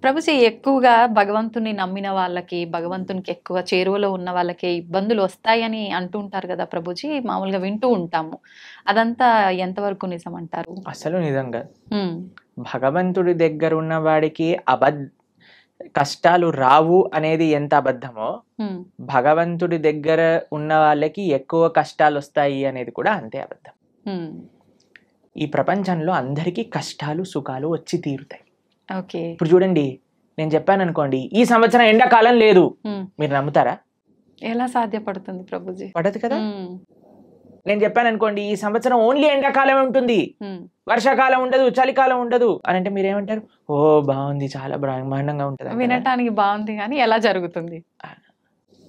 ప్రభుజీ ఎక్కువగా భగవంతుని నమ్మిన వాళ్ళకి, భగవంతునికి ఎక్కువ చేరువలో ఉన్న వాళ్ళకి ఇబ్బందులు వస్తాయని అంటుంటారు కదా ప్రభుజీ. మామూలుగా వింటూ ఉంటాము. అదంతా ఎంతవరకు నిజం అంటారు? అసలు నిజంగా భగవంతుడి దగ్గర ఉన్న వాడికి కష్టాలు రావు అనేది ఎంత అబద్ధమో, భగవంతుడి దగ్గర ఉన్న వాళ్ళకి ఎక్కువ కష్టాలు వస్తాయి అనేది కూడా అంతే అబద్ధం. ఈ ప్రపంచంలో అందరికీ కష్టాలు సుఖాలు వచ్చి తీరుతాయి. ఇప్పుడు చూడండి, నేను చెప్పాను అనుకోండి, ఈ సంవత్సరం ఎండాకాలం లేదు, మీరు నమ్ముతారా? ఎలా సాధ్యపడుతుంది ప్రభుజీ? పడదు కదా. నేను చెప్పాను అనుకోండి, ఈ సంవత్సరం ఓన్లీ ఎండాకాలం ఉంటుంది, వర్షాకాలం ఉండదు, చలికాలం ఉండదు అని అంటే మీరేమంటారు? ఓ బాగుంది, చాలా బ్రహ్మాండంగా ఉంటుంది. వినటానికి బాగుంది, కానీ ఎలా జరుగుతుంది?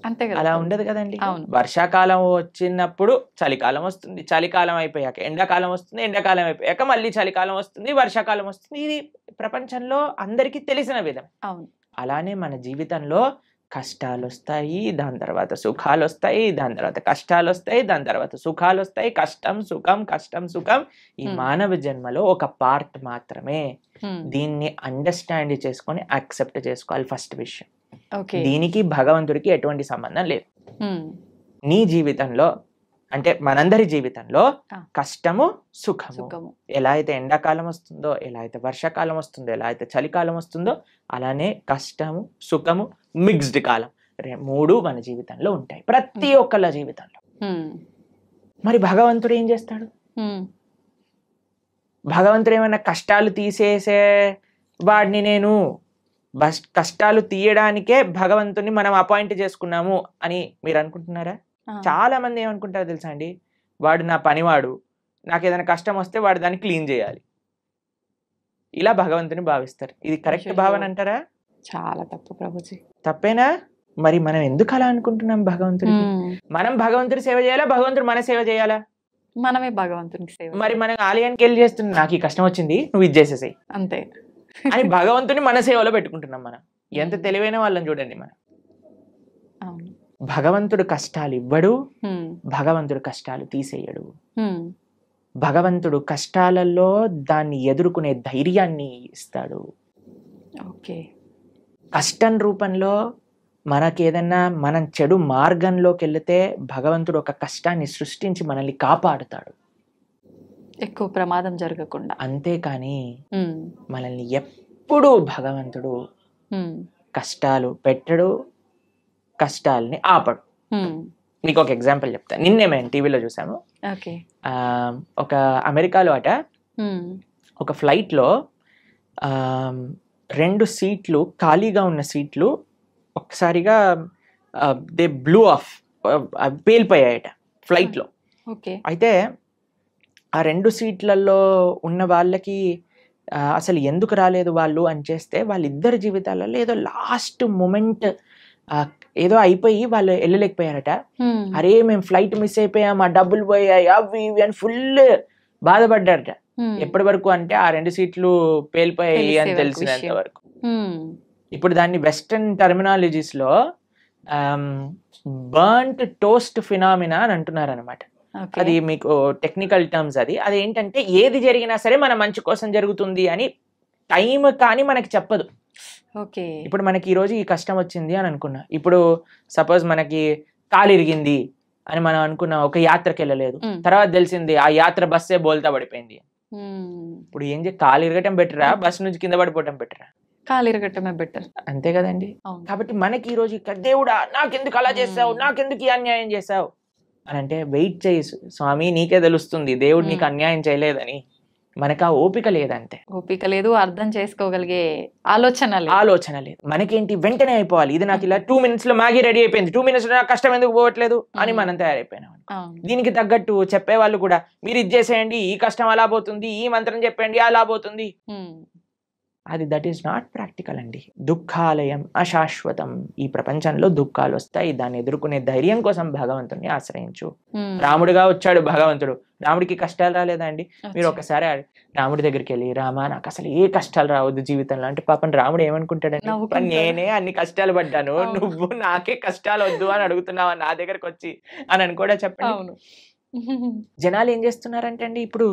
అంతే కదా. అలా ఉండదు కదండి. వర్షాకాలం వచ్చినప్పుడు చలికాలం వస్తుంది, చలికాలం అయిపోయాక ఎండాకాలం వస్తుంది, ఎండాకాలం అయిపోయాక మళ్ళీ చలికాలం వస్తుంది, వర్షాకాలం వస్తుంది. ఇది ప్రపంచంలో అందరికీ తెలిసిన విధం. అలానే మన జీవితంలో కష్టాలు వస్తాయి, దాని తర్వాత సుఖాలు వస్తాయి, దాని తర్వాత కష్టాలు వస్తాయి, దాని తర్వాత సుఖాలు వస్తాయి. కష్టం సుఖం, కష్టం సుఖం ఈ మానవ జన్మలో ఒక పార్ట్ మాత్రమే. దీన్ని అండర్స్టాండ్ చేసుకొని యాక్సెప్ట్ చేసుకోవాలి ఫస్ట్ విషయం. దీనికి భగవంతుడికి ఎటువంటి సంబంధం లేదు. నీ జీవితంలో అంటే మనందరి జీవితంలో కష్టము సుఖము, ఎలా అయితే ఎండాకాలం వస్తుందో, ఎలా అయితే వర్షాకాలం వస్తుందో, ఎలా అయితే చలికాలం వస్తుందో, అలానే కష్టము సుఖము మిక్స్డ్ కాలం మూడు మన జీవితంలో ఉంటాయి, ప్రతి ఒక్కళ్ళ జీవితంలో. మరి భగవంతుడు ఏం చేస్తాడు? భగవంతుడు ఏమైనా కష్టాలు తీసేసే వాడిని, నేను కష్టాలు తీయడానికే భగవంతుని మనం అపాయింట్ చేసుకున్నాము అని మీరు అనుకుంటున్నారా? చాలా మంది ఏమనుకుంటారో తెలుసా అండి, వాడు నా పనివాడు, నాకు ఏదైనా కష్టం వస్తే వాడు దాన్ని క్లీన్ చేయాలి, ఇలా భగవంతుని భావిస్తారు. ఇది కరెక్ట్ భావన అంటారా? చాలా తప్పు ప్రభుజీ. తప్పేనా? మరి మనం ఎందుకు అలా అనుకుంటున్నాం? భగవంతుడికి మనం భగవంతుడి సేవ చేయాలా, భగవంతుడు మన సేవ చేయాలా? మనమే భగవంతునికి సేవ. మరి మనం ఆలయానికి వెళ్ళి చేస్తున్నాం, నాకు ఈ కష్టం వచ్చింది నువ్వు ఇది చేసేసాయి అంతే అని భగవంతుని మన సేవలో పెట్టుకుంటున్నాం. మనం ఎంత తెలివైన వాళ్ళని చూడండి. మనం భగవంతుడు కష్టాలు ఇవ్వడు, భగవంతుడు కష్టాలు తీసేయడు. భగవంతుడు కష్టాలలో దాన్ని ఎదుర్కొనే ధైర్యాన్ని ఇస్తాడు. కష్టం రూపంలో మనకేదన్నా మనం చెడు మార్గంలోకి వెళితే భగవంతుడు ఒక కష్టాన్ని సృష్టించి మనల్ని కాపాడుతాడు, ఎక్కువ ప్రమాదం జరగకుండా. అంతేకాని మనల్ని ఎప్పుడూ భగవంతుడు కష్టాలు పెట్టడు, కష్టాలని ఆపడు. మీకు ఒక ఎగ్జాంపుల్ చెప్తా. నిన్నే మేము టీవీలో చూసాము. ఒక అమెరికాలో అట ఒక ఫ్లైట్లో 2 సీట్లు ఖాళీగా ఉన్న సీట్లు ఒకసారిగా దే బ్లూ ఆఫ్, పేలిపోయాయట ఫ్లైట్లో. అయితే ఆ 2 సీట్లలో ఉన్న వాళ్ళకి అసలు ఎందుకు రాలేదు వాళ్ళు అని చేస్తే, వాళ్ళిద్దరి జీవితాలలో ఏదో లాస్ట్ మూమెంట్ ఏదో అయిపోయి వాళ్ళు వెళ్ళలేకపోయారట. అరే మేము ఫ్లైట్ మిస్ అయిపోయాం, ఆ డబ్బులు పోయాయి, అవి ఇవి అని ఫుల్ బాధపడ్డారట. ఎప్పటి వరకు అంటే ఆ 2 సీట్లు పేలిపోయాయి అని తెలిసినంత వరకు. ఇప్పుడు దాన్ని వెస్టర్న్ టర్మినాలజీస్ లో బర్న్ట్ టోస్ట్ ఫినామినా అని అంటున్నారు అనమాట. అది మీకు టెక్నికల్ టర్మ్స్. అది ఏంటంటే ఏది జరిగినా సరే మన మంచి కోసం జరుగుతుంది అని టైం కానీ మనకి చెప్పదు. ఇప్పుడు మనకి ఈ రోజు ఈ కష్టం వచ్చింది అని అనుకున్నా, ఇప్పుడు సపోజ్ మనకి కాలు ఇరిగింది అని మనం అనుకున్నా, ఒక యాత్రకి వెళ్ళలేదు, తర్వాత తెలిసింది ఆ యాత్ర బస్సే బోల్తా పడిపోయింది. ఇప్పుడు ఏం కాలు ఇరగటం బెటరా, బస్ నుంచి కింద పడిపోవటం బెటరా? కాలు ఇరగటమే బెటర్, అంతే కదండి. కాబట్టి మనకి ఈ రోజు దేవుడా నాకెందుకు అలా చేసావు, నాకెందుకు ఈ అన్యాయం చేసావు అని అంటే, వెయిట్ చేయి స్వామి, నీకే తెలుస్తుంది దేవుడు నీకు అన్యాయం చేయలేదని. మనకు ఆ ఓపిక లేదంటే, ఓపిక లేదు, అర్థం చేసుకోగలిగే ఆలోచన లేదు. మనకేంటి వెంటనే అయిపోవాలి, ఇది నాకు ఇలా 2 minutes లో మ్యాగీ రెడీ అయిపోయింది, 2 minutes లో నాకు కష్టం ఎందుకు పోవట్లేదు అని మనం తయారైపోయినాం. దీనికి తగ్గట్టు చెప్పేవాళ్ళు కూడా, మీరు ఇది చేసేయండి ఈ కష్టం అలా పోతుంది, ఈ మంత్రం చెప్పండి అలా పోతుంది. అది దట్ ఈస్ నాట్ ప్రాక్టికల్ అండి. దుఃఖాలయం అశాశ్వతం. ఈ ప్రపంచంలో దుఃఖాలు వస్తాయి, దాన్ని ఎదుర్కొనే ధైర్యం కోసం భగవంతుని ఆశ్రయించు. రాముడిగా వచ్చాడు భగవంతుడు, రాముడికి కష్టాలు రాలేదా అండి? మీరు ఒకసారి రాముడి దగ్గరికి వెళ్ళి, రామా నాకు అసలు ఏ కష్టాలు రావద్దు జీవితంలో అంటే, పాపం రాముడు ఏమనుకుంటాడండి, నేనే అన్ని కష్టాలు పడ్డాను, నువ్వు నాకే కష్టాలు వద్దు అని అడుగుతున్నావా నా దగ్గరకు వచ్చి అని కూడా చెప్పండి. జనాలు ఏం చేస్తున్నారంటే అండి, ఇప్పుడు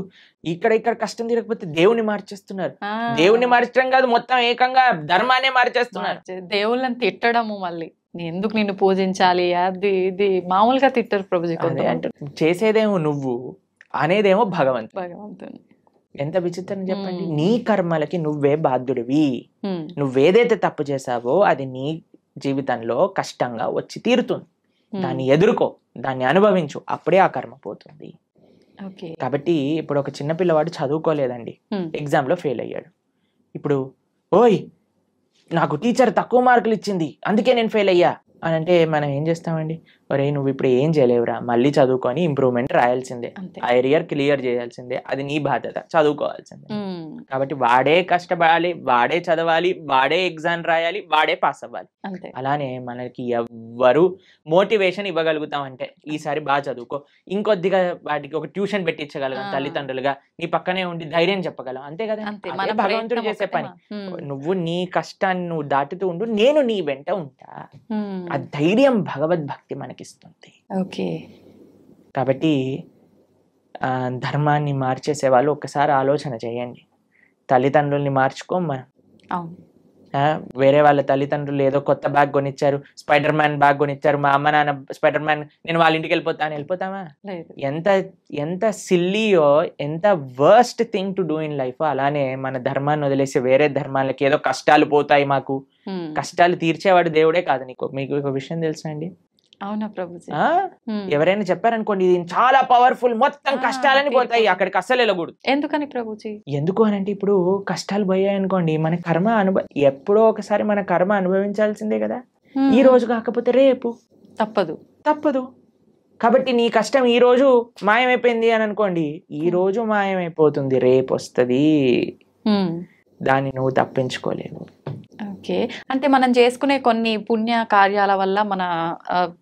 ఇక్కడ కష్టం తీరకపోతే దేవుని మార్చేస్తున్నారు. ఆ, దేవుని మార్చడం కాదు, మొత్తం ఏకంగా ధర్మాన్ని మార్చేస్తున్నారు. దేవుళ్ళని తిట్టడము, మళ్ళీ ఎందుకు నిన్ను పూజించాలి అది ఇది మామూలుగా తిట్టరు ప్రభుజీ అదే కొంతమంది. అంటే చేసేదేమో నువ్వు, అనేదేమో భగవంతుడు. భగవంతుని. ఎంత విచిత్రం చెప్పండి. నీ కర్మలకి నువ్వే బాధ్యుడివి. ఉమ్, నువ్వేదైతే తప్పు చేసావో అది నీ జీవితంలో కష్టంగా వచ్చి తీరుతుంది. దాన్ని ఎదుర్కో, దాన్ని అనుభవించు, అప్పుడే ఆ కర్మ పోతుంది. ఓకే. కాబట్టి ఇప్పుడు ఒక చిన్న పిల్లవాడు చదువుకోలేదండి, ఉమ్, ఎగ్జామ్లో ఫెయిల్ అయ్యాడు. ఇప్పుడు ఓయ్ నాకు టీచర్ తక్కువ మార్కులు ఇచ్చింది అందుకే నేను ఫెయిల్ అయ్యా అని అంటే మనం ఏం చేస్తామండి, ఒరే నువ్వు ఇప్పుడు ఏం చేయలేవురా, మళ్ళీ చదువుకొని ఇంప్రూవ్మెంట్ రాయాల్సిందే, అంతే. ఆ ఏరియర్ క్లియర్ చేయాల్సిందే, అది నీ బాధ్యత, చదువుకోవాల్సిందే. ఉమ్, కాబట్టి వాడే కష్టపడాలి, వాడే చదవాలి, వాడే ఎగ్జామ్ రాయాలి, వాడే పాస్ అవ్వాలి. అంతే. అలానే మనకి ఎవ్వరు మోటివేషన్ ఇవ్వగలుగుతాం అంటే ఈసారి బాగా చదువుకో, ఇంకొద్దిగా వాటికి ఒక ట్యూషన్ పెట్టించగలం తల్లిదండ్రులుగా, నీ పక్కనే ఉండి ధైర్యం చెప్పగలం, అంతే కదా. అంతే. అదే మన భగవంతుడు ప్రయత్నం చేసే ఒకటే పని. ఉమ్, నువ్వు నీ కష్టాన్ని నువ్వు దాటుతూ ఉండు, నేను నీ వెంట ఉంటా. ఉమ్, ఆ ధైర్యం భగవద్భక్తి మనకిస్తుంది. ఓకే. కాబట్టి ధర్మాన్ని మార్చేసే వాళ్ళు ఒక్కసారి ఆలోచన చేయండి. తల్లిదండ్రుల్ని మార్చుకోమా. అవును. వేరే వాళ్ళ తల్లిదండ్రులు ఏదో కొత్త బ్యాగ్ కొనిచ్చారు, స్పైడర్ మ్యాన్ బ్యాగ్ కొనిచ్చారు, మా అమ్మ నాన్న స్పైడర్ మ్యాన్, నేను వాళ్ళ ఇంటికి వెళ్ళిపోతాను, వెళ్ళిపోతామా? లేదు. ఎంత సిల్లీయో, ఎంత worst thing to do in life. అలానే మన ధర్మాన్ని వదిలేసి వేరే ధర్మాలకి ఏదో కష్టాలు పోతాయి మాకు, ఉమ్, కష్టాలు తీర్చేవాడు దేవుడే కాదు. మీకు ఒక విషయం తెలుసా అండి, అవునా ప్రభుజీ? ఉమ్, ఎవరైనా చెప్పారనుకోండి ఇది చాలా పవర్ఫుల్, మొత్తం కష్టాలని పోతాయి, అక్కడికి అస్సలు వెళ్ళకూడదు. ఎందుకని ప్రభుజీ? ఎందుకు అని అంటే ఇప్పుడు కష్టాలు పోయాయి అనుకోండి, మన కర్మ ఎప్పుడో ఒకసారి మన కర్మ అనుభవించాల్సిందే కదా. ఈ రోజు కాకపోతే రేపు తప్పదు. కాబట్టి నీ కష్టం ఈ రోజు మాయమైపోయింది అని అనుకోండి, ఈ రోజు మాయమైపోతుంది, రేపు వస్తుంది, దాన్ని నువ్వు తప్పించుకోలేవు. ఓకే. అంటే మనం చేసుకునే కొన్ని పుణ్య కార్యాల వల్ల మన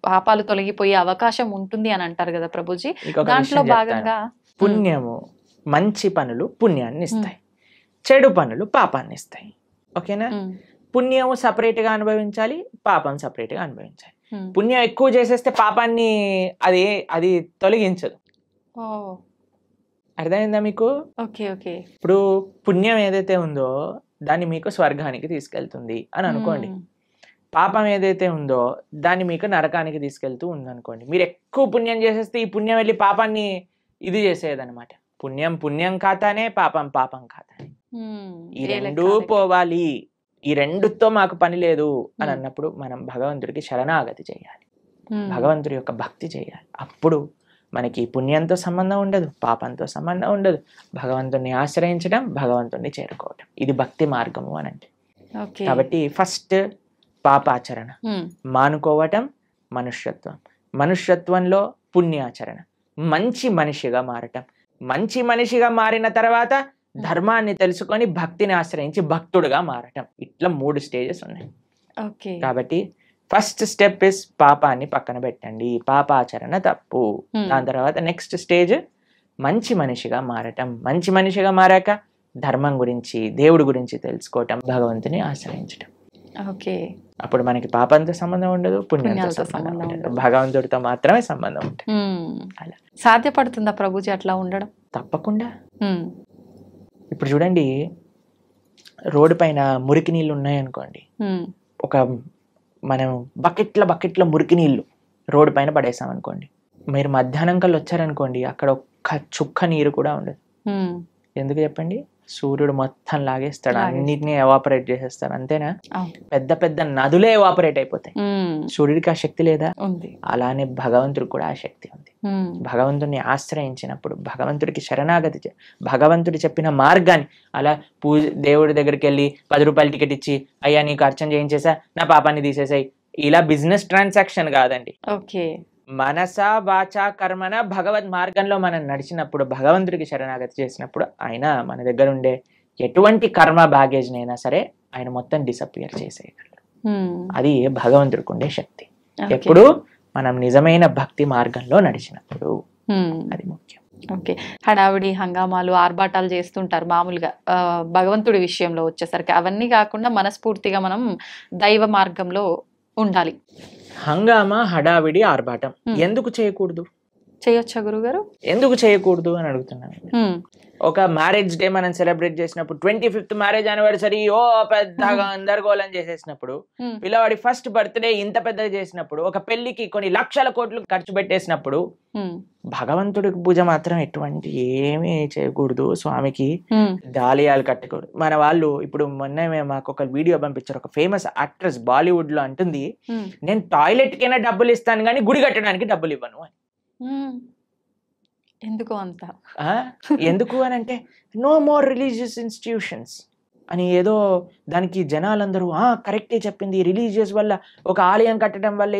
పాపాలు తొలగిపోయే అవకాశం ఉంటుంది అని అంటారు కదా ప్రభుజీ. దాంట్లో భాగంగా పుణ్యము, మంచి పనులు పుణ్యాన్ని ఇస్తాయి, చెడు పనులు పాపాన్ని ఇస్తాయి. ఓకేనా? పుణ్యం సపరేట్ గా అనుభవించాలి, పాపం సపరేట్ గా అనుభవించాలి. పుణ్యం ఎక్కువ చేసేస్తే పాపాన్ని అది తొలగించదు. అర్థమైందా మీకు? ఓకే. ఓకే. ఇప్పుడు పుణ్యం ఏదైతే ఉందో దాన్ని మీకు స్వర్గానికి తీసుకెళ్తుంది అని అనుకోండి, పాపం ఏదైతే ఉందో దాన్ని మీకు నరకానికి తీసుకెళ్తూ ఉందనుకోండి. మీరు ఎక్కువ పుణ్యం చేసేస్తే ఈ పుణ్యం వెళ్ళి పాపాన్ని ఇది చేసేదన్నమాట. పుణ్యం ఖాతానే, పాపం ఖాతానే. ఈ రెండూ పోవాలి, ఈ రెండుతో మాకు పని లేదు అని అన్నప్పుడు మనం భగవంతుడికి శరణాగతి చేయాలి, భగవంతుడి యొక్క భక్తి చేయాలి. అప్పుడు మనకి పుణ్యంతో సంబంధం ఉండదు, పాపంతో సంబంధం ఉండదు. భగవంతుడిని ఆశ్రయించడం, భగవంతుడిని చేరుకోవటం, ఇది భక్తి మార్గము అని అంటే. కాబట్టి ఫస్ట్ పాపాచరణ మానుకోవటం మనుష్యత్వం, మనుష్యత్వంలో పుణ్యాచరణ, మంచి మనిషిగా మారటం, మంచి మనిషిగా మారిన తర్వాత ధర్మాన్ని తెలుసుకొని భక్తిని ఆశ్రయించి భక్తుడుగా మారటం. ఇట్లా 3 స్టేజెస్ ఉన్నాయి. కాబట్టి ఫస్ట్ స్టెప్ ఇస్ పాపాన్ని పక్కన పెట్టండి, పాపాచరణ తప్పు. దాని తర్వాత నెక్స్ట్ స్టేజ్ మంచి మనిషిగా మారటం, మంచి మనిషిగా మారాక ధర్మం గురించి, దేవుడి గురించి తెలుసుకోవటం, భగవంతుని ఆశ్రయించటం. అప్పుడు మనకి పాపంతో సంబంధం ఉండదు, పుణ్యంతో సంబంధం ఉండదు, భగవంతుడితో మాత్రమే సంబంధం ఉంటుంది. అలా సాధ్యపడుతుందా ప్రభుజీ అట్లా ఉండడం? తప్పకుండా. ఇప్పుడు చూడండి, రోడ్డు పైన మురికి నీళ్ళు ఉన్నాయనుకోండి, ఒక మనం బకెట్ల మురికి నీళ్ళు రోడ్డు పైన పడేసాం అనుకోండి, మీరు మధ్యాహ్నం కల్లా వచ్చారనుకోండి, అక్కడ ఒక్క చుక్క నీరు కూడా ఉండదు. ఎందుకు చెప్పండి? సూర్యుడు మొత్తం లాగేస్తాడు, అన్నిటినీ ఎవాపరేట్ చేసేస్తాడు, అంతేనా? పెద్ద నదులే ఎవాపరేట్ అయిపోతాయి. సూర్యుడికి ఆ శక్తి లేదా? అలానే భగవంతుడికి కూడా ఆ శక్తి ఉంది. భగవంతుడిని ఆశ్రయించినప్పుడు, భగవంతుడికి శరణాగతి, భగవంతుడు చెప్పిన మార్గాన్ని, అలా దేవుడి దగ్గరికి వెళ్ళి 10 రూపాయల టికెట్ ఇచ్చి అయ్యా నీకు అర్చన చేయించేసా, నా పాపాన్ని తీసేసాయి, ఇలా బిజినెస్ ట్రాన్సాక్షన్ కాదండి. మనస వాచ కర్మన భగవద్ మార్గంలో మనం నడిచినప్పుడు, భగవంతుడికి శరణాగతి చేసినప్పుడు ఆయన మన దగ్గర ఉండే ఎటువంటి కర్మ బ్యాగేజ్ నైనా సరే ఆయన మొత్తం డిసపియర్ చేసేయగలరు. అది భగవంతుడికి ఉండే శక్తి. ఎప్పుడు మనం నిజమైన భక్తి మార్గంలో నడిచినప్పుడు, అది ముఖ్యం. ఓకే. హడావిడి హంగామాలు ఆర్భాటాలు చేస్తుంటారు మామూలుగా భగవంతుడి విషయంలో వచ్చేసరికి, అవన్నీ కాకుండా మనస్ఫూర్తిగా మనం దైవ మార్గంలో ఉండాలి. హంగామా, హడావిడి, ఆర్భాటం ఎందుకు చేయకూడదు? చేయొచ్చా గురుగారు? ఎందుకు చేయకూడదు అని అడుగుతున్నాను. ఒక మ్యారేజ్ డే మనం సెలబ్రేట్ చేసినప్పుడు 25th మ్యారేజ్ యానివర్సరీ పెద్దగా గందరగోళం చేసేసినప్పుడు, పిల్లవాడి ఫస్ట్ బర్త్డే ఇంత పెద్దగా చేసినప్పుడు, ఒక పెళ్లికి కొన్ని లక్షల కోట్లు ఖర్చు పెట్టేసినప్పుడు భగవంతుడికి పూజ మాత్రం ఎటువంటి ఏమీ చేయకూడదు. స్వామికి దాలియాలు కట్టకూడదు. మన వాళ్ళు ఇప్పుడు మొన్న మాకు ఒక వీడియో పంపించారు. ఒక ఫేమస్ యాక్ట్రెస్ బాలీవుడ్ లో అంటుంది, నేను టాయిలెట్ కైనా డబ్బులు ఇస్తాను కానీ గుడి కట్టడానికి డబ్బులు ఇవ్వను అని. ఎందుకు అంత? ఎందుకు అని అంటే నో మోర్ రిలీజియస్ ఇన్స్టిట్యూషన్స్ అని ఏదో దానికి జనాలందరూ కరెక్టే చెప్పింది, రిలీజియస్ వల్ల ఒక ఆలయం కట్టడం వల్ల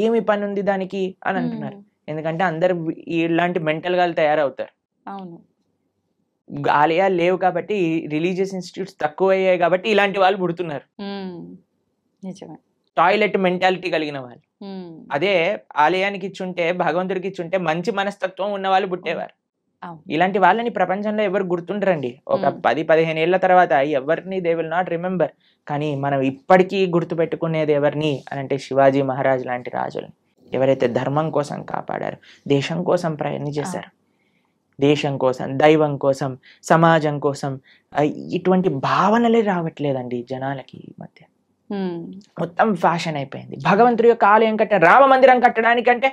ఏమి పని ఉంది దానికి అని అంటున్నారు. ఎందుకంటే అందరు ఇలాంటి మెంటల్ గా తయారవుతారు. అవును, ఆలయాలు లేవు కాబట్టి, రిలీజియస్ ఇన్స్టిట్యూట్స్ తక్కువ అయ్యాయి కాబట్టి ఇలాంటి వాళ్ళు పుడుతున్నారు. నిజమే. టాయిలెట్ మెంటాలిటీ కలిగిన వాళ్ళు. అదే ఆలయానికి ఇచ్చుంటే, భగవంతుడికి ఇచ్చుంటే మంచి మనస్తత్వం ఉన్న వాళ్ళు పుట్టేవారు. ఇలాంటి వాళ్ళని ప్రపంచంలో ఎవరు గుర్తుండరండి. ఒక 10-15 ఏళ్ల తర్వాత ఎవరిని దే విల్ నాట్ రిమెంబర్. కానీ మనం ఇప్పటికీ గుర్తు పెట్టుకునేది ఎవరిని అని అంటే శివాజీ మహారాజ్ లాంటి రాజులని, ఎవరైతే ధర్మం కోసం కాపాడారు, దేశం కోసం ప్రయత్నం చేశారు. దేశం కోసం, దైవం కోసం, సమాజం కోసం ఇటువంటి భావనలే రావట్లేదండి జనాలకి ఈ మధ్య. మొత్తం ఫ్యాషన్ అయిపోయింది. భగవంతుడి యొక్క ఆలయం రామ మందిరం కట్టడానికంటే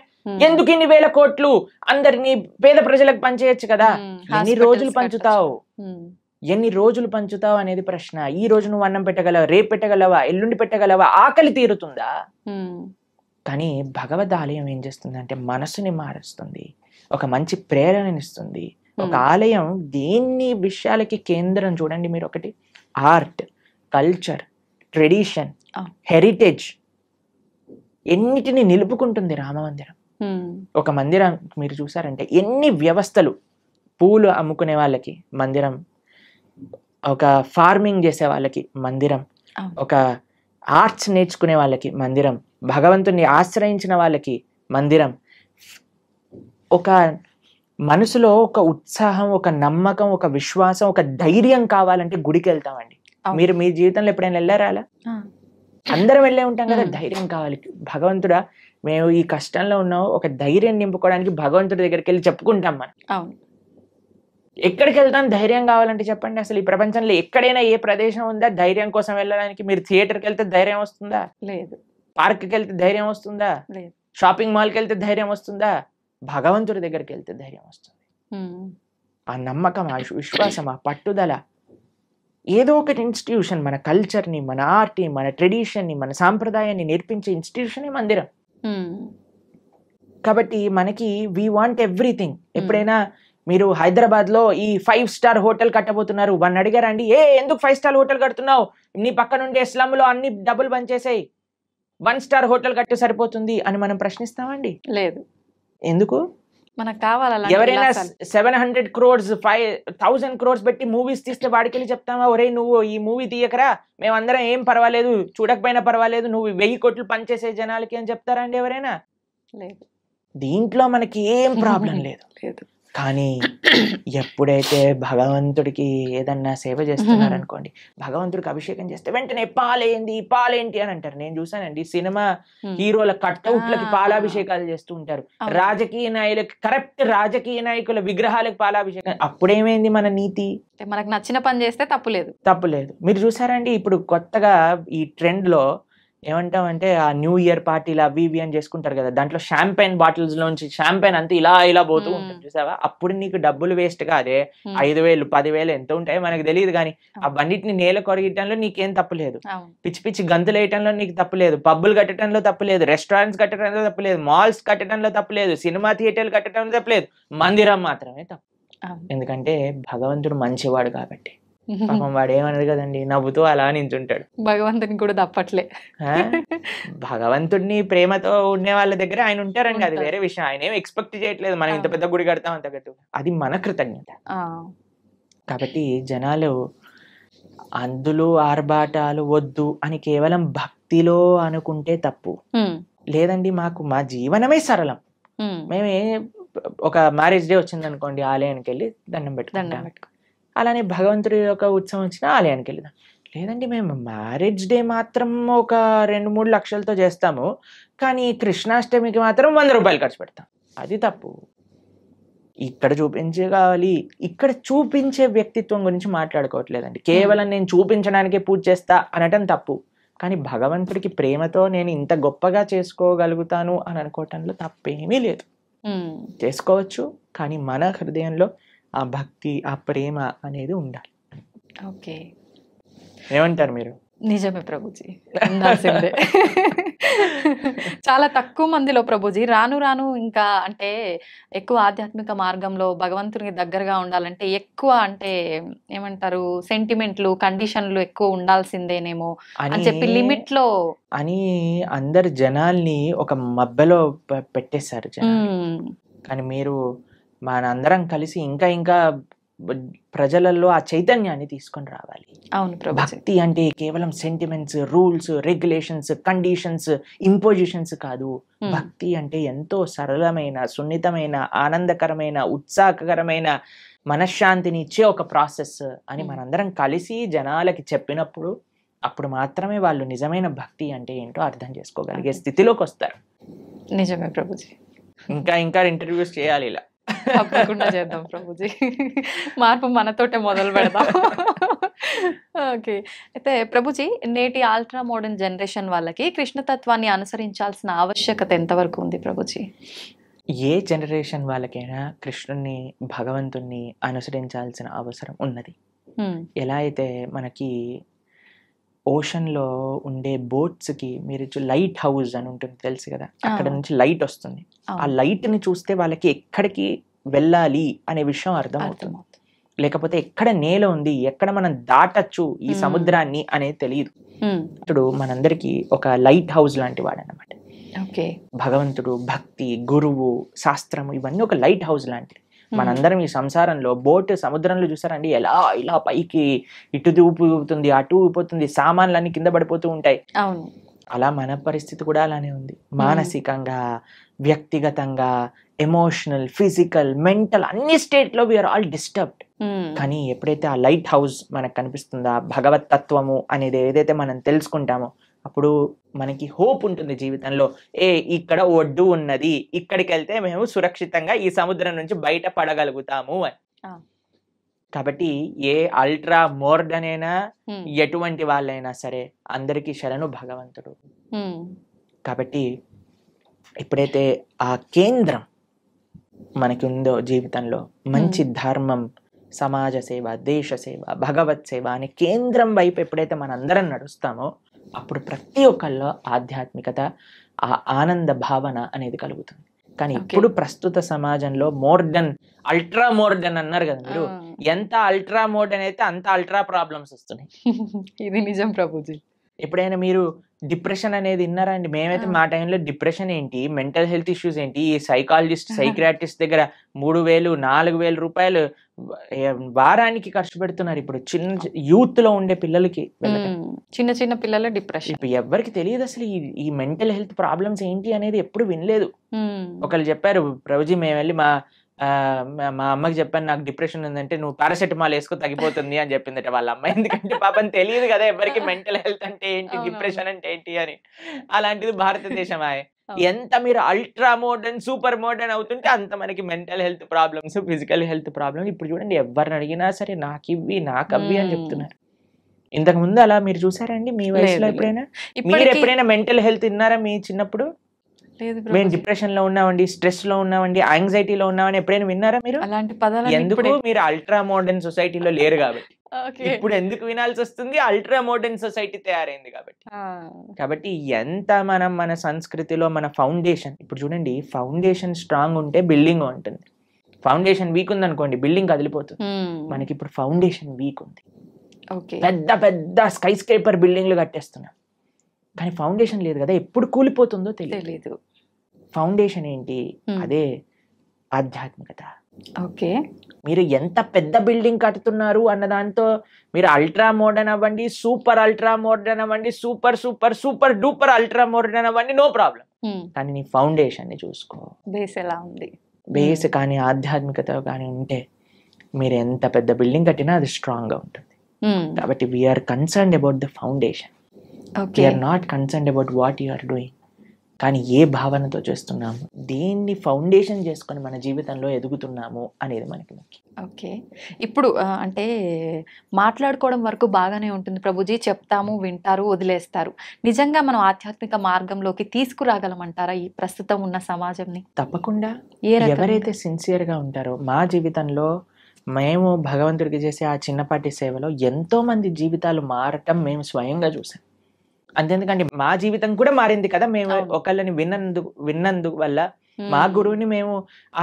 ఎందుకు ఇన్ని వేల కోట్లు అందరినీ పేద ప్రజలకు పంచేయచ్చు కదా. ఎన్ని రోజులు పంచుతావు అనేది ప్రశ్న. ఈ రోజు నువ్వు అన్నం పెట్టగలవా, రేపు పెట్టగలవా, ఎల్లుండి పెట్టగలవా, ఆకలి తీరుతుందా? కానీ భగవద్ ఆలయం ఏం చేస్తుంది అంటే మనసుని మారుస్తుంది, ఒక మంచి ప్రేరణనిస్తుంది. ఒక ఆలయం దేన్ని విషయాలకి కేంద్రం చూడండి మీరు. ఒకటి ఆర్ట్, కల్చర్, ట్రెడిషన్, హెరిటేజ్, ఎన్నిటిని నిలుపుకుంటుంది రామమందిరం. ఒక మందిరం మీరు చూసారంటే ఎన్ని వ్యవస్థలు, పూలు అమ్ముకునే వాళ్ళకి మందిరం, ఒక ఫార్మింగ్ చేసే వాళ్ళకి మందిరం, ఒక ఆర్ట్స్ నేర్చుకునే వాళ్ళకి మందిరం, భగవంతుని ఆశ్రయించిన వాళ్ళకి మందిరం. ఒక మనసులో ఒక ఉత్సాహం, ఒక నమ్మకం, ఒక విశ్వాసం, ఒక ధైర్యం కావాలంటే గుడికి వెళ్తామండి. మీరు మీ జీవితంలో ఎప్పుడైనా వెళ్ళారా అలా? అందరం వెళ్ళే ఉంటాం కదా. ధైర్యం కావాలి. భగవంతుడా మేము ఈ కష్టంలో ఉన్నాం, ఒక ధైర్యం నింపుకోవడానికి భగవంతుడి దగ్గరికి వెళ్ళి చెప్పుకుంటాం మనం. ఎక్కడికి వెళ్తాం ధైర్యం కావాలంటే చెప్పండి. అసలు ఈ ప్రపంచంలో ఎక్కడైనా ఏ ప్రదేశం ఉందా ధైర్యం కోసం వెళ్ళడానికి? మీరు థియేటర్కి వెళ్తే ధైర్యం వస్తుందా? లేదు. పార్క్కి వెళ్తే ధైర్యం వస్తుందా? లేదు. షాపింగ్ మాల్కి వెళ్తే ధైర్యం వస్తుందా? భగవంతుడి దగ్గరికి వెళ్తే ధైర్యం వస్తుంది. ఆ నమ్మకం, ఆ విశ్వాసం, ఆ పట్టుదల. ఏదో ఒకటి ఇన్స్టిట్యూషన్, మన కల్చర్ని, మన ఆర్ట్ని, మన ట్రెడిషన్ని, మన సాంప్రదాయాన్ని నేర్పించే ఇన్స్టిట్యూషనే మందిరం. కాబట్టి మనకి వీ వాంట్ ఎవ్రీథింగ్. ఎప్పుడైనా మీరు హైదరాబాద్ లో ఈ 5 స్టార్ హోటల్ కట్టబోతున్నారు, వాడిని అడిగారండి, ఎందుకు 5 స్టార్ హోటల్ కడుతున్నావు, నీ పక్క నుండి స్లమ్ లో అన్ని డబ్బులు బంచేసాయి, 1 స్టార్ హోటల్ కట్టే సరిపోతుంది అని మనం ప్రశ్నిస్తామండి? లేదు. ఎందుకు? మనకు కావాలి. ఎవరైనా 700 crores 5,000 crores పెట్టి మూవీస్ తీస్తే వాడికెళ్ళి చెప్తామా, ఒరే నువ్వు ఈ మూవీ తీయకరా, మేమందరం ఏం పర్వాలేదు, చూడకపోయినా పర్వాలేదు, నువ్వు 1000 కోట్లు పనిచేసే జనాలకి అని చెప్తారా అండి ఎవరైనా? లేదు. దీంట్లో మనకి ఏం ప్రాబ్లం లేదు. కానీ ఎప్పుడైతే భగవంతుడికి ఏదన్నా సేవ చేస్తున్నారనుకోండి, భగవంతుడికి అభిషేకం చేస్తే వెంటనే పాలేంటి అని అంటారు. నేను చూసానండి సినిమా హీరోల కట్అవుట్లకి పాలాభిషేకాలు చేస్తూ ఉంటారు. రాజకీయ నాయకులకి, కరెక్ట్ రాజకీయ నాయకుల విగ్రహాలకు పాలాభిషేకం. అప్పుడేమైంది మన నీతి? మనకు నచ్చిన పని చేస్తే తప్పులేదు. మీరు చూసారండి ఇప్పుడు కొత్తగా ఈ ట్రెండ్ లో ఏమంటామంటే ఆ న్యూ ఇయర్ పార్టీలు అవి ఇవి అని చేసుకుంటారు కదా, దాంట్లో షాంపైన్ బాటిల్స్ లోంచి షాంపైన్ అంతా ఇలా పోతూ ఉంటుంది చూసావా? అప్పుడు నీకు డబ్బులు వేస్ట్ కాదే, 5,000 10,000 ఎంత ఉంటాయో మనకు తెలియదు, కానీ అవన్నిటిని నేల కొరగటంలో నీకేం తప్పులేదు, పిచ్చి గంతులు వేయటంలో నీకు తప్పులేదు, పబ్బులు కట్టడంలో తప్పులేదు, రెస్టారెంట్స్ కట్టడంలో తప్పులేదు, మాల్స్ కట్టడంలో తప్పులేదు, సినిమా థియేటర్లు కట్టడంలో తప్పులేదు, మందిరం మాత్రమే తప్పు. ఎందుకంటే భగవంతుడు మంచివాడు కాబట్టి. పాపం వాడు ఏమన్నది కదండి, నవ్వుతూ అలా నించుంటాడు. భగవంతుని కూడా తప్పట్లే. భగవంతుడిని ప్రేమతో ఉండే వాళ్ళ దగ్గర ఆయన ఉంటారండి, అది వేరే విషయం. ఆయన ఏం ఎక్స్పెక్ట్ చేయట్లేదు మనం ఇంత పెద్ద గుడి కడతాం అంత గట్టు, అది మన కృతజ్ఞత. కాబట్టి జనాలు అందులో ఆర్భాటాలు వద్దు అని కేవలం భక్తిలో అనుకుంటే తప్పు. లేదండి మాకు మా జీవనమే సరళం, మేమే ఒక మ్యారేజ్ డే వచ్చింది అనుకోండి, ఆలయానికి వెళ్ళి దండం పెట్టుకుంటాం. అలానే భగవంతుడి యొక్క ఉత్సవం వచ్చిన ఆలయానికి వెళ్దాం. లేదండి మేము మ్యారేజ్ డే మాత్రం ఒక 2-3 లక్షలతో చేస్తాము, కానీ కృష్ణాష్టమికి మాత్రం 100 రూపాయలు ఖర్చు పెడతాం. అది తప్పు. ఇక్కడ చూపించే కావాలి, ఇక్కడ చూపించే వ్యక్తిత్వం గురించి మాట్లాడుకోవట్లేదండి. కేవలం నేను చూపించడానికే పూజ చేస్తా అనటం తప్పు. కానీ భగవంతుడికి ప్రేమతో నేను ఇంత గొప్పగా చేసుకోగలుగుతాను అని అనుకోవటంలో తప్పేమీ లేదు. చేసుకోవచ్చు, కానీ మన హృదయంలో ఆ భక్తి, ఆ ప్రేమ అనేది ఉండాలి. ఓకే, ఏమంటారు మీరు? నిజమే ప్రభుజీ, ఉండాల్సిందే. చాలా తక్కువ మందిలో ప్రభుజీ రాను రాను ఇంకా అంటే ఎక్కువ ఆధ్యాత్మిక మార్గంలో భగవంతునికి దగ్గరగా ఉండాలంటే ఎక్కువ అంటే ఏమంటారు సెంటిమెంట్లు, కండిషన్లు ఎక్కువ ఉండాల్సిందేనేమో అని చెప్పి లిమిట్ లో అని అందరు జనాల్ని ఒక మబ్బలో పెట్టేశారు జనాలు. కానీ మీరు మనందరం కలిసి ఇంకా ఇంకా ప్రజలలో ఆ చైతన్యాన్ని తీసుకొని రావాలి. అవును ప్రభు. భక్తి అంటే కేవలం sentiments, rules, regulations, conditions, impositions కాదు. భక్తి అంటే ఎంతో సరళమైన, సున్నితమైన, ఆనందకరమైన, ఉత్సాహకరమైన, మనశ్శాంతిని ఇచ్చే ఒక ప్రాసెస్ అని మనందరం కలిసి జనాలకి చెప్పినప్పుడు అప్పుడు మాత్రమే వాళ్ళు నిజమైన భక్తి అంటే ఏంటో అర్థం చేసుకోగలిగే స్థితిలోకి వస్తారు. నిజమే ప్రభుజీ. ఇంకా ఇంకా ఇంటర్వ్యూస్ చేయాలి ఇలా. తప్పకుండా చేద్దాం ప్రభుజీ, మార్పు మనతోటే మొదలు పెడదాం. ఓకే, అయితే ప్రభుజీ నేటి అల్ట్రా మోడర్న్ జనరేషన్ వాళ్ళకి కృష్ణతత్వాన్ని అనుసరించాల్సిన ఆవశ్యకత ఎంతవరకు ఉంది ప్రభుజీ? ఏ జనరేషన్ వాళ్ళకైనా కృష్ణుని, భగవంతుణ్ణి అనుసరించాల్సిన అవసరం ఉన్నది. ఎలా అయితే మనకి ఓషన్లో ఉండే బోట్స్కి మీరు లైట్ హౌస్ అని ఉంటుంది తెలుసు కదా, అక్కడ నుంచి లైట్ వస్తుంది. ఆ లైట్ని చూస్తే వాళ్ళకి ఎక్కడికి వెళ్ళాలి అనే విషయం అర్థమవుతుంది. లేకపోతే ఎక్కడ నేల ఉంది, ఎక్కడ మనం దాటచ్చు ఈ సముద్రాన్ని అనేది తెలియదు. ఇప్పుడు మనందరికి ఒక లైట్ హౌస్ లాంటి వాడు అన్నమాట. భగవంతుడు, భక్తి, గురువు, శాస్త్రము ఇవన్నీ ఒక లైట్ హౌస్ లాంటిది. మనందరం ఈ సంసారంలో బోట్ సముద్రంలో చూసారండి, ఎలా ఇలా పైకి ఇటు ఊపుతుంది, అటు ఊపుతుంది, సామాన్లన్నీ కింద పడిపోతూ ఉంటాయి. అవును, అలా మన పరిస్థితి కూడా అలానే ఉంది. మానసికంగా, వ్యక్తిగతంగా, ఎమోషనల్, ఫిజికల్, మెంటల్ అన్ని స్టేట్ లో వీఆర్ ఆల్ డిస్టర్బ్డ్. కానీ ఎప్పుడైతే ఆ లైట్ హౌస్ మనకు కనిపిస్తుందో, భగవత్ తత్వము అనేది ఏదైతే మనం తెలుసుకుంటామో అప్పుడు మనకి హోప్ ఉంటుంది జీవితంలో. ఇక్కడ ఒడ్డు ఉన్నది, ఇక్కడికి వెళ్తే మేము సురక్షితంగా ఈ సముద్రం నుంచి బయట పడగలుగుతాము అని. కాబట్టి ఏ అల్ట్రా మోడర్న్ అయినా, ఎటువంటి వాళ్ళైనా సరే అందరికీ శరణు భగవంతుడు. కాబట్టి ఎప్పుడైతే ఆ కేంద్రం మనకి ఉందో జీవితంలో, మంచి ధర్మం, సమాజ సేవ, దేశ సేవ, భగవత్ సేవ అనే కేంద్రం వైపు ఎప్పుడైతే మనందరం నడుస్తామో అప్పుడు ప్రతి ఒక్కళ్ళలో ఆధ్యాత్మికత, ఆ ఆనంద భావన అనేది కలుగుతుంది. కానీ ఇప్పుడు ప్రస్తుత సమాజంలో మోడర్న్, అల్ట్రా మోడర్న్ అన్నారు కదా మీరు, ఎంత అల్ట్రా మోడర్న్ అయితే అంత అల్ట్రా ప్రాబ్లమ్స్ వస్తున్నాయి. ఇది నిజం ప్రభుజీ. ఎప్పుడైనా మీరు డిప్రెషన్ అనేది విన్నారా అండి? మేమైతే మా టైంలో డిప్రెషన్ ఏంటి, మెంటల్ హెల్త్ ఇష్యూస్ ఏంటి, ఈ సైకాలజిస్ట్, సైకియాట్రిస్ట్ దగ్గర 3,000-4,000 రూపాయలు వారానికి ఖర్చు పెడుతున్నారు ఇప్పుడు చిన్న యూత్ లో ఉండే పిల్లలకి. చిన్న చిన్న పిల్లల డిప్రెషన్. ఇప్పుడు ఎవరికి తెలియదు అసలు ఈ మెంటల్ హెల్త్ ప్రాబ్లమ్స్ ఏంటి అనేది ఎప్పుడు వినలేదు. ఒకళ్ళు చెప్పారు, ప్రభుజీ మేము వెళ్ళి మా అమ్మకి చెప్పాను నాకు డిప్రెషన్ ఉందంటే, నువ్వు పారాసెటమాల్ వేసుకో తగ్గిపోతుంది అని చెప్పిందట వాళ్ళ అమ్మ. ఎందుకంటే పాపం తెలియదు కదా ఎవరికి మెంటల్ హెల్త్ అంటే ఏంటి, డిప్రెషన్ అంటే ఏంటి అని. అలాంటిది భారతదేశం. ఎంత మీరు అల్ట్రా మోడర్న్, సూపర్ మోడర్న్ అవుతుంటే అంత మనకి mental health problems, physical health problems. ఇప్పుడు చూడండి, ఎవరిని అడిగినా సరే నాకివ్వి నాకవ్వి అని చెప్తున్నారు. ఇంతకు ముందు అలా మీరు చూసారండి మీ వయసులో ఎప్పుడైనా? మీరు ఎప్పుడైనా మెంటల్ హెల్త్ విన్నారా మీ చిన్నప్పుడు? మేము డిప్రెషన్ లో ఉన్నామండి, స్ట్రెస్ లో ఉన్నామండి, యాంగ్జైటీలో ఉన్నామని ఎప్పుడైనా విన్నారా మీరు? అలాంటి పదాలు ఎందుకు? మీరు అల్ట్రా మోడర్న్ సొసైటీలో లేరు కాబట్టి. ఇప్పుడు ఎందుకు వినాల్సి వస్తుంది? అల్ట్రా మోడర్న్ సొసైటీ తయారైంది కాబట్టి. కాబట్టి ఎంత మనం మన సంస్కృతిలో మన ఫౌండేషన్, ఇప్పుడు చూడండి, ఫౌండేషన్ స్ట్రాంగ్ ఉంటే బిల్డింగ్ ఉంటుంది. ఫౌండేషన్ వీక్ ఉంది అనుకోండి, బిల్డింగ్ కదిలిపోతుంది. మనకి ఇప్పుడు ఫౌండేషన్ వీక్ ఉంది. పెద్ద పెద్ద స్కై స్క్రేపర్ బిల్డింగ్లు కట్టేస్తున్నాం, కానీ ఫౌండేషన్ లేదు కదా, ఎప్పుడు కూలిపోతుందో తెలియదు. ఫౌండేషన్ ఏంటి? అదే ఆధ్యాత్మికత. ఓకే, మీరు ఎంత పెద్ద బిల్డింగ్ కట్టుతున్నారు అన్న దాంతో మీరు అల్ట్రా మోడర్న్ అవ్వండి, సూపర్ అల్ట్రా మోడర్న్ అవ్వండి, super super super duper ultra modern అవ్వండి, నో ప్రాబ్లం. కానీ నీ ఫౌండేషన్ ని చూసుకో, బేస్ ఎలా ఉంది. బేస్ కానీ ఆధ్యాత్మికత కానీ ఉంటే మీరు ఎంత పెద్ద బిల్డింగ్ కట్టినా అది స్ట్రాంగ్ గా ఉంటుంది. కాబట్టి we're concerned about the foundation. We are not concerned about what you are doing. కానీ ఏ భావనతో చేస్తున్నాము, దేన్ని ఫౌండేషన్ చేసుకొని మన జీవితంలో ఎదుగుతున్నాము అనేది మనకి ముఖ్యం. ఓకే. ఇప్పుడు అంటే మాట్లాడుకోవడం వరకు బాగానే ఉంటుంది ప్రభుజీ. చెప్తాము, వింటారు, వదిలేస్తారు. నిజంగా మనం ఆధ్యాత్మిక మార్గంలోకి తీసుకురాగలమంటారా ఈ ప్రస్తుతం ఉన్న సమాజంని? తప్పకుండా. ఏ రకంగా? ఎవరైతే సిన్సియర్గా ఉంటారో, మా జీవితంలో మేము భగవంతుడికి చేసే ఆ చిన్నపాటి సేవలో ఎంతో మంది జీవితాలు మారటం మేము స్వయంగా చూసాం. అంతేందుకంటే మా జీవితం కూడా మారింది కదా, మేము అవును. ఒకళ్ళని విన్నందుకు వల్ల, మా గురువుని మేము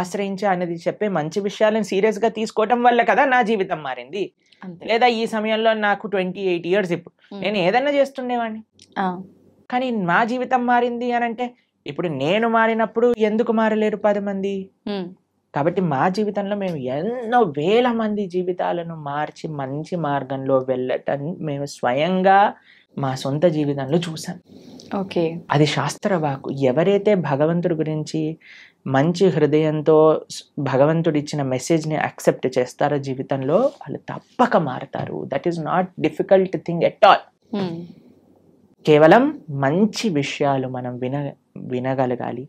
ఆశ్రయించి అనేది చెప్పే మంచి విషయాలను సీరియస్ గా తీసుకోవటం వల్ల కదా నా జీవితం మారింది. అంతే. లేదా ఈ సమయంలో నాకు 28 years, ఇప్పుడు నేను ఏదన్నా చేస్తుండేవాడిని. ఆ, కానీ మా జీవితం మారింది అని అంటే, ఇప్పుడు నేను మారినప్పుడు ఎందుకు మారలేరు 10 మంది? కాబట్టి మా జీవితంలో మేము ఎన్నో వేల మంది జీవితాలను మార్చి మంచి మార్గంలో వెళ్ళటం మేము స్వయంగా మా సొంత జీవితంలో చూసాం. ఓకే. అది శాస్త్రవాకు. ఎవరైతే భగవంతుడి గురించి మంచి హృదయంతో భగవంతుడు ఇచ్చిన మెసేజ్ని యాక్సెప్ట్ చేస్తారో జీవితంలో, వాళ్ళు తప్పక మారతారు. That is not difficult thing at all. కేవలం మంచి విషయాలు మనం వినగలగాలి,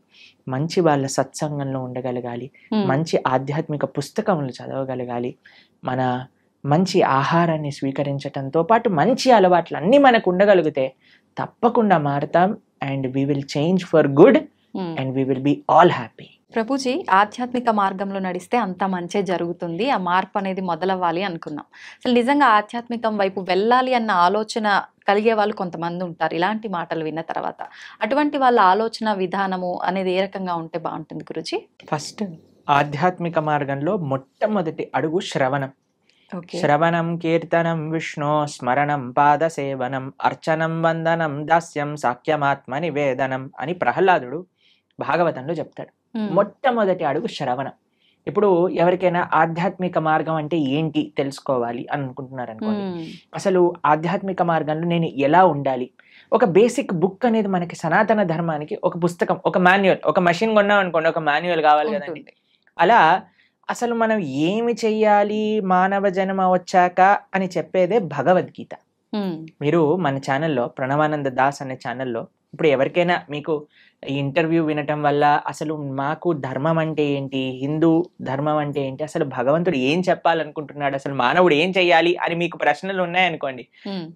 మంచి వాళ్ళ సత్సంగంలో ఉండగలగాలి, మంచి ఆధ్యాత్మిక పుస్తకములు చదవగలగాలి, మన మంచి ఆహారాన్ని స్వీకరించటంతో పాటు మంచి అలవాట్లు అన్నీ మనకు ఉండగలిగితే తప్పకుండా మారుతాం. And we will change for good and we will be all happy. Prabhuji, ఆధ్యాత్మిక మార్గంలో నడిస్తే అంత మంచే జరుగుతుంది, ఆ మార్పు అనేది మొదలవ్వాలి అనుకున్నాం. అసలు నిజంగా ఆధ్యాత్మికం వైపు వెళ్ళాలి అన్న ఆలోచన కలిగే వాళ్ళు కొంతమంది ఉంటారు ఇలాంటి మాటలు విన్న తర్వాత. అటువంటి వాళ్ళ ఆలోచన విధానము అనేది ఏ రకంగా ఉంటే బాగుంటుంది గురుజీ? ఫస్ట్, ఆధ్యాత్మిక మార్గంలో మొట్టమొదటి అడుగు శ్రవణం. ఓకే. శ్రవణం కీర్తనం విష్ణు స్మరణం పాద సేవనం అర్చనం వందనం దాస్యం సాఖ్యమాత్మ నివేదనం అని ప్రహ్లాదుడు భాగవతంలో చెప్తాడు. మొట్టమొదటి అడుగు శ్రవణం. ఇప్పుడు ఎవరికైనా ఆధ్యాత్మిక మార్గం అంటే ఏంటి తెలుసుకోవాలి అని అనుకుంటున్నారు అనుకోండి, అసలు ఆధ్యాత్మిక మార్గంలో నేను ఎలా ఉండాలి, ఒక బేసిక్ బుక్ అనేది మనకి సనాతన ధర్మానికి ఒక పుస్తకం, ఒక మాన్యువల్, ఒక మెషిన్ కొన్నాం అనుకోండి, ఒక మాన్యువల్ కావాలి కదండి. అలా అసలు మనం ఏమి చెయ్యాలి మానవ జన్మ వచ్చాక అని చెప్పేదే భగవద్గీత. మీరు మన ఛానల్లో, ప్రణవానంద దాస్ అనే ఛానల్లో, ఇప్పుడు ఎవరికైనా మీకు ఈ ఇంటర్వ్యూ వినటం వల్ల అసలు మాకు ధర్మం అంటే ఏంటి, హిందూ ధర్మం అంటే ఏంటి, అసలు భగవంతుడు ఏం చెప్పాలనుకుంటున్నాడు, అసలు మానవుడు ఏం చెయ్యాలి అని మీకు ప్రశ్నలు ఉన్నాయనుకోండి,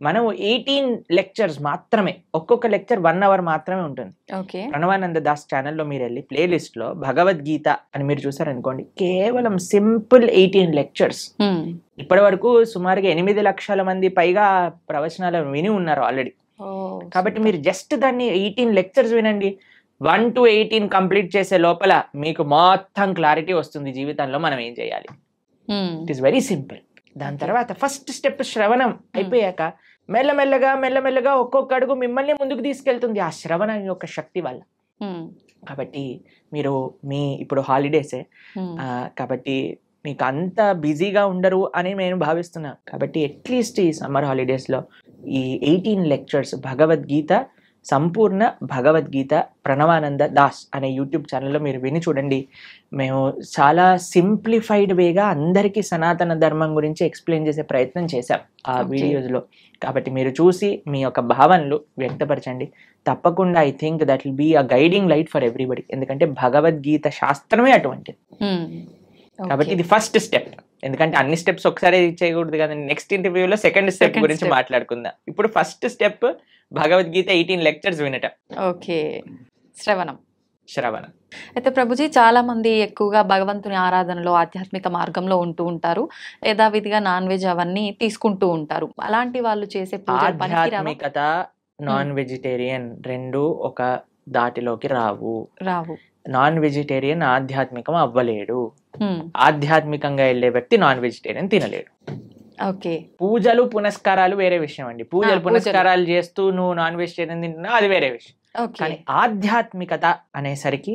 మనం 18 lectures మాత్రమే, ఒక్కొక్క లెక్చర్ 1 hour మాత్రమే ఉంటుంది. ప్రణవానంద దాస్ ఛానల్లో మీరు వెళ్ళి ప్లేలిస్ట్ లో భగవద్గీత అని మీరు చూసారనుకోండి, కేవలం సింపుల్ 18 lectures. ఇప్పటి వరకు సుమారుగా 8 లక్షల మంది పైగా ప్రవచనాలు విని ఉన్నారు ఆల్రెడీ. కాబట్టి మీరు జస్ట్ దాన్ని 18 lectures వినండి, 1 to 18 కంప్లీట్ చేసే లోపల మీకు మొత్తం క్లారిటీ వస్తుంది జీవితంలో మనం ఏం చేయాలి. It is very simple. దాని తర్వాత ఫస్ట్ స్టెప్ శ్రవణం అయిపోయాక మెల్లమెల్లగా ఒక్కొక్క అడుగు మిమ్మల్ని ముందుకు తీసుకెళ్తుంది ఆ శ్రవణం యొక్క శక్తి వల్ల. కాబట్టి మీరు ఇప్పుడు హాలిడేసే కాబట్టి మీకు అంత బిజీగా ఉండరు అని నేను భావిస్తున్నాను. కాబట్టి అట్లీస్ట్ ఈ సమ్మర్ హాలిడేస్లో ఈ 18 lectures భగవద్గీత, సంపూర్ణ భగవద్గీత ప్రణవానంద దాస్ అనే యూట్యూబ్ ఛానల్లో మీరు విని చూడండి. మేము చాలా సింప్లిఫైడ్ వేగా అందరికీ సనాతన ధర్మం గురించి ఎక్స్ప్లెయిన్ చేసే ప్రయత్నం చేశాం ఆ వీడియోస్లో. కాబట్టి మీరు చూసి మీ యొక్క భావనలు వ్యక్తపరచండి. తప్పకుండా I think that will be a guiding light for everybody. ఎందుకంటే భగవద్గీత శాస్త్రమే అటువంటిది. కాబట్టి ఇది ఫస్ట్ స్టెప్. ఎందుకంటే అన్ని స్టెప్స్ ఒకసారి చేయకూడదు కదండి. నెక్స్ట్ ఇంటర్వ్యూలో సెకండ్ స్టెప్ గురించి మాట్లాడుకుందాం. ఇప్పుడు ఫస్ట్ స్టెప్ భగవద్గీత 18 lectures వినటం. ఓకే, శ్రవణం. అయితే ప్రభుజీ, చాలా మంది ఎక్కువగా భగవంతుని ఆరాధనలో ఆధ్యాత్మిక మార్గంలో ఉంటూ ఉంటారు, యథావిధిగా నాన్ వెజ్ అవన్నీ తీసుకుంటూ ఉంటారు. అలాంటి వాళ్ళు చేసే ఆధ్యాత్మికత, నాన్ వెజిటేరియన్ రెండు ఒక దాటిలోకి రావు. నాన్ వెజిటేరియన్ ఆధ్యాత్మికం అవ్వలేడు. ఆధ్యాత్మికంగా వెళ్ళే వ్యక్తి నాన్ వెజిటేరియన్ తినలేడు. పూజలు పునస్కారాలు వేరే విషయం అండి. పూజలు పునస్కారాలు చేస్తూ నువ్వు నాన్ వెజిటేరియన్ తింటున్నావు, అది వేరే విషయం. కానీ ఆధ్యాత్మికత అనేసరికి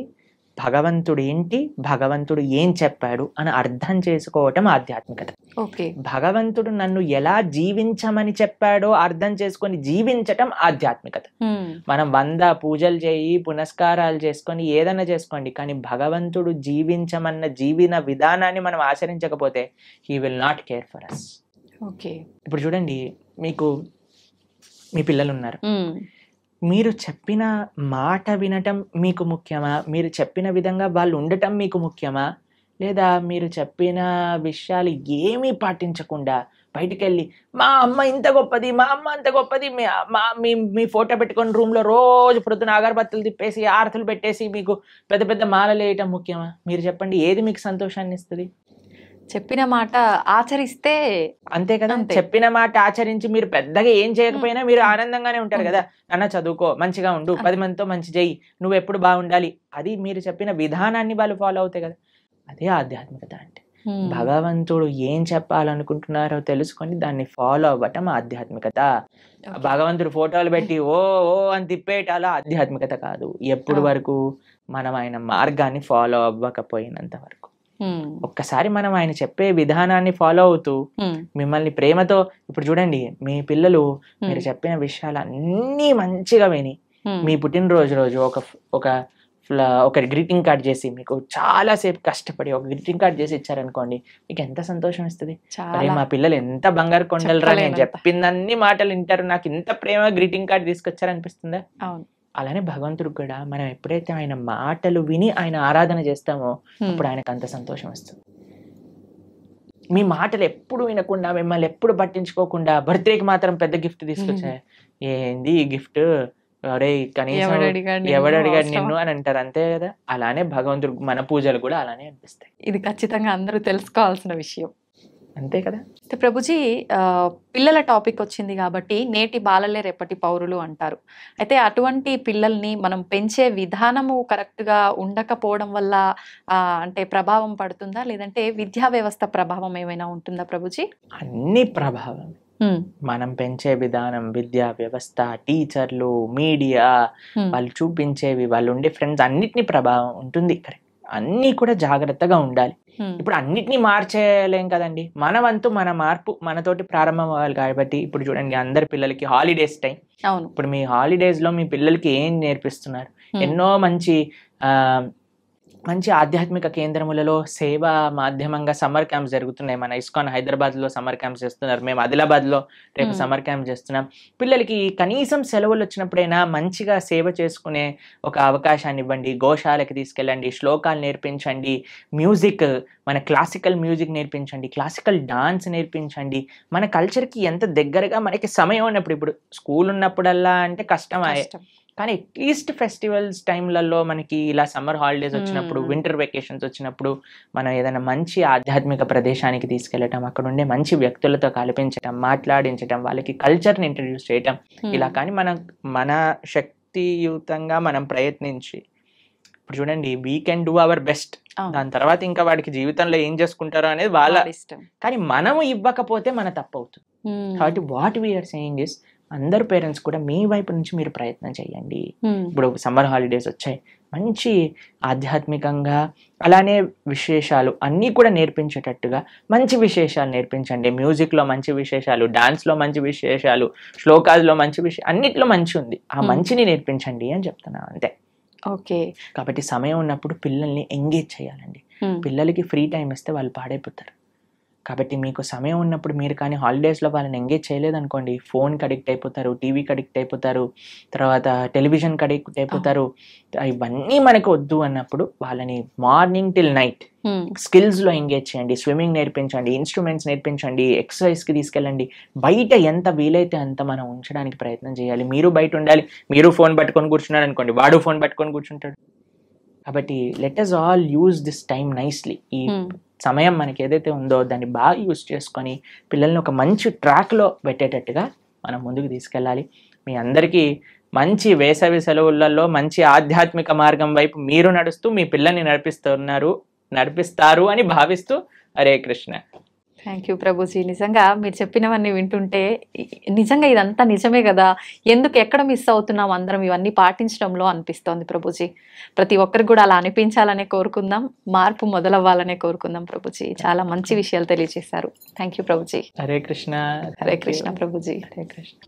భగవంతుడు ఏంటి, భగవంతుడు ఏం చెప్పాడు అని అర్థం చేసుకోవటం ఆధ్యాత్మికత. భగవంతుడు నన్ను ఎలా జీవించమని చెప్పాడో అర్థం చేసుకొని జీవించటం ఆధ్యాత్మికత. మనం 100 పూజలు చేయి, పునస్కారాలు చేసుకొని ఏదైనా చేసుకోండి, కానీ భగవంతుడు జీవించమన్న జీవన విధానాన్ని మనం ఆచరించకపోతే he will not care for us. ఇప్పుడు చూడండి, మీకు మీ పిల్లలు ఉన్నారు, మీరు చెప్పిన మాట వినటం మీకు ముఖ్యమా? మీరు చెప్పిన విధంగా వాళ్ళు ఉండటం మీకు ముఖ్యమా? లేదా మీరు చెప్పిన విషయాలు ఏమీ పాటించకుండా బయటికెళ్ళి మా అమ్మ ఇంత గొప్పది, మా అమ్మ అంత గొప్పది, మీ ఫోటో పెట్టుకొని రూమ్లో రోజు ప్రొద్దున అగరబత్తులు తిప్పేసి ఆరతులు పెట్టేసి మీకు పెద్ద పెద్ద మాలలు వేయటం ముఖ్యమా? మీరు చెప్పండి, ఏది మీకు సంతోషాన్ని ఇస్తుంది? చెప్పిన మాట ఆచరిస్తే అంతే కదా. అంతే. చెప్పిన మాట ఆచరించి మీరు పెద్దగా ఏం చేయకపోయినా మీరు ఆనందంగానే ఉంటారు కదా. అన్న చదువుకో, మంచిగా ఉండు, 10 మందితో మంచి చెయ్యి, నువ్వు ఎప్పుడు బాగుండాలి, అది మీరు చెప్పిన విధానాన్ని వాళ్ళు ఫాలో అవుతాయి కదా. అదే ఆధ్యాత్మికత అంటే. భగవంతుడు ఏం చెప్పాలనుకుంటున్నారో తెలుసుకొని దాన్ని ఫాలో అవ్వటం ఆధ్యాత్మికత. భగవంతుడు ఫోటోలు పెట్టి ఓ ఓ అని తిప్పేటాల ఆధ్యాత్మికత కాదు. ఎప్పుడు వరకు మనం ఆయన మార్గాన్ని ఫాలో అవ్వకపోయినంత వరకు. ఒక్కసారి మనం ఆయన చెప్పే విధానాన్ని ఫాలో అవుతూ మిమ్మల్ని ప్రేమతో, ఇప్పుడు చూడండి మీ పిల్లలు మీరు చెప్పిన విషయాలు అన్నీ మంచిగా విని మీ పుట్టినరోజు రోజు ఒక గ్రీటింగ్ కార్డ్ చేసి మీకు చాలా సేపు కష్టపడి ఒక గ్రీటింగ్ కార్డ్ చేసి ఇచ్చారనుకోండి, మీకు ఎంత సంతోషం ఇస్తుంది. అరే మా పిల్లలు ఎంత బంగారు కొండలరా, నేను చెప్పిందన్ని మాటలు వింటారు, నాకు ఇంత ప్రేమ గ్రీటింగ్ కార్డ్ తీసుకొచ్చారనిపిస్తుందా? అలానే భగవంతుడికి కూడా మనం ఎప్పుడైతే ఆయన మాటలు విని ఆయన ఆరాధన చేస్తామో అప్పుడు ఆయనకు అంత సంతోషం వస్తుంది. మీ మాటలు ఎప్పుడు వినకుండా, మిమ్మల్ని ఎప్పుడు పట్టించుకోకుండా బర్త్డేకి మాత్రం పెద్ద గిఫ్ట్ తీసుకొచ్చా, ఏంది ఈ గిఫ్ట్, అరే కనీసం ఎవడు అడిగాడు నిన్ను అని అంటారు, అంతే కదా. అలానే భగవంతుడు మన పూజలు కూడా అలానే అనిపిస్తాయి. ఇది ఖచ్చితంగా అందరూ తెలుసుకోవాల్సిన విషయం, అంతే కదా. ప్రభుజీ పిల్లల టాపిక్ వచ్చింది కాబట్టి నేటి బాలలే రేపటి పౌరులు అంటారు. అయితే అటువంటి పిల్లల్ని మనం పెంచే విధానము కరెక్ట్ గా ఉండకపోవడం వల్ల అంటే ప్రభావం పడుతుందా, లేదంటే విద్యా వ్యవస్థ ప్రభావం ఏమైనా ఉంటుందా ప్రభుజీ? అన్ని ప్రభావం. మనం పెంచే విధానం, విద్యా వ్యవస్థ, టీచర్లు, మీడియా, వాళ్ళు చూపించేవి, వాళ్ళు ఉండే ఫ్రెండ్స్, అన్నిటినీ ప్రభావం ఉంటుంది. కరెక్ట్, అన్నీ కూడా జాగ్రత్తగా ఉండాలి. ఇప్పుడు అన్నిటినీ మార్చేయలేం కదండి. మన వంతు మన మార్పు మనతోటి ప్రారంభం అవ్వాలి. కాబట్టి ఇప్పుడు చూడండి, అందరి పిల్లలకి హాలిడేస్ టైం. ఇప్పుడు మీ హాలిడేస్ లో మీ పిల్లలకి ఏం నేర్పిస్తున్నారు? ఎన్నో మంచి ఆధ్యాత్మిక కేంద్రములలో సేవా మాధ్యమంగా సమ్మర్ క్యాంప్స్ జరుగుతున్నాయి. మన ఇస్కాన్ హైదరాబాద్లో సమ్మర్ క్యాంప్స్ చేస్తున్నారు, మేము ఆదిలాబాద్లో రేపు సమ్మర్ క్యాంప్ చేస్తున్నాం. పిల్లలకి కనీసం సెలవులు వచ్చినప్పుడైనా మంచిగా సేవ చేసుకునే ఒక అవకాశాన్ని ఇవ్వండి. గోశాలకి తీసుకెళ్ళండి, శ్లోకాలు నేర్పించండి, మ్యూజిక్, మన క్లాసికల్ మ్యూజిక్ నేర్పించండి, క్లాసికల్ డాన్స్ నేర్పించండి. మన కల్చర్కి ఎంత దగ్గరగా మనకి సమయం ఉన్నప్పుడు, ఇప్పుడు స్కూల్ ఉన్నప్పుడల్లా అంటే కష్టమే, కానీ అట్లీస్ట్ ఫెస్టివల్స్ టైంలలో మనకి ఇలా సమ్మర్ హాలిడేస్ వచ్చినప్పుడు, వింటర్ వెకేషన్స్ వచ్చినప్పుడు మనం ఏదైనా మంచి ఆధ్యాత్మిక ప్రదేశానికి తీసుకెళ్ళటం, అక్కడ ఉండే మంచి వ్యక్తులతో కల్పించటం, మాట్లాడించటం, వాళ్ళకి కల్చర్ని ఇంట్రడ్యూస్ చేయటం, ఇలా కానీ మన శక్తియుతంగా మనం ప్రయత్నించి, ఇప్పుడు చూడండి we can do our best. దాని తర్వాత ఇంకా వాడికి జీవితంలో ఏం చేసుకుంటారో అనేది వాళ్ళ ఇష్టం. కానీ మనము ఇవ్వకపోతే మన తప్పు అవుతుంది. కాబట్టి వాట్ వీఆర్ సేయింగ్ ఇస్, అందరు పేరెంట్స్ కూడా మీ వైపు నుంచి మీరు ప్రయత్నం చేయండి. ఇప్పుడు సమ్మర్ హాలిడేస్ వచ్చాయి, మంచి ఆధ్యాత్మికంగా అలానే విశేషాలు అన్నీ కూడా నేర్పించేటట్టుగా మంచి విశేషాలు నేర్పించండి. మ్యూజిక్లో మంచి విశేషాలు, డాన్స్లో మంచి విశేషాలు, శ్లోకాల్లో మంచి విషయం, అన్నిట్లో మంచి ఉంది, ఆ మంచిని నేర్పించండి అని చెప్తున్నా, అంతే. ఓకే. కాబట్టి సమయం ఉన్నప్పుడు పిల్లల్ని ఎంగేజ్ చేయాలండి. పిల్లలకి ఫ్రీ టైం ఇస్తే వాళ్ళు పాడైపోతారు. కాబట్టి మీకు సమయం ఉన్నప్పుడు మీరు కానీ హాలిడేస్లో వాళ్ళని ఎంగేజ్ చేయలేదనుకోండి, ఫోన్కి అడిక్ట్ అయిపోతారు, టీవీకి అడిక్ట్ అయిపోతారు, తర్వాత టెలివిజన్కి అడిక్ట్ అయిపోతారు. ఇవన్నీ మనకు వద్దు అన్నప్పుడు వాళ్ళని మార్నింగ్ టిల్ నైట్ స్కిల్స్లో ఎంగేజ్ చేయండి. స్విమ్మింగ్ నేర్పించండి, ఇన్స్ట్రుమెంట్స్ నేర్పించండి, ఎక్సర్సైజ్కి తీసుకెళ్ళండి. బయట ఎంత వీలైతే అంత మనం ఉంచడానికి ప్రయత్నం చేయాలి. మీరు బయట ఉండాలి, మీరు ఫోన్ పట్టుకొని కూర్చున్నాడు అనుకోండి, వాడు ఫోన్ పట్టుకొని కూర్చుంటాడు. కాబట్టి let us all use this time nicely. ఈ సమయం మనకి ఏదైతే ఉందో దాన్ని బాగా యూజ్ చేసుకొని పిల్లల్ని ఒక మంచి ట్రాక్లో పెట్టేటట్టుగా మనం ముందుకు తీసుకెళ్ళాలి. మీ అందరికీ మంచి వేసవి సెలవులలో మంచి ఆధ్యాత్మిక మార్గం వైపు మీరు నడుస్తూ మీ పిల్లల్ని నడిపిస్తారు అని భావిస్తూ, హరే కృష్ణ. Thank you Prabhuji. నిజంగా మీరు చెప్పినవన్నీ వింటుంటే నిజంగా ఇదంతా నిజమే కదా, ఎందుకు ఎక్కడ మిస్ అవుతున్నాం అందరం ఇవన్నీ పాటించడంలో అనిపిస్తోంది ప్రభుజీ. ప్రతి ఒక్కరికి కూడా అలా అనిపించాలనే కోరుకుందాం, మార్పు మొదలవ్వాలనే కోరుకుందాం ప్రభుజీ. చాలా మంచి విషయాలు తెలియజేశారు. Thank you Prabhuji. హరే కృష్ణ. హరే కృష్ణ ప్రభుజీ. హరే కృష్ణ.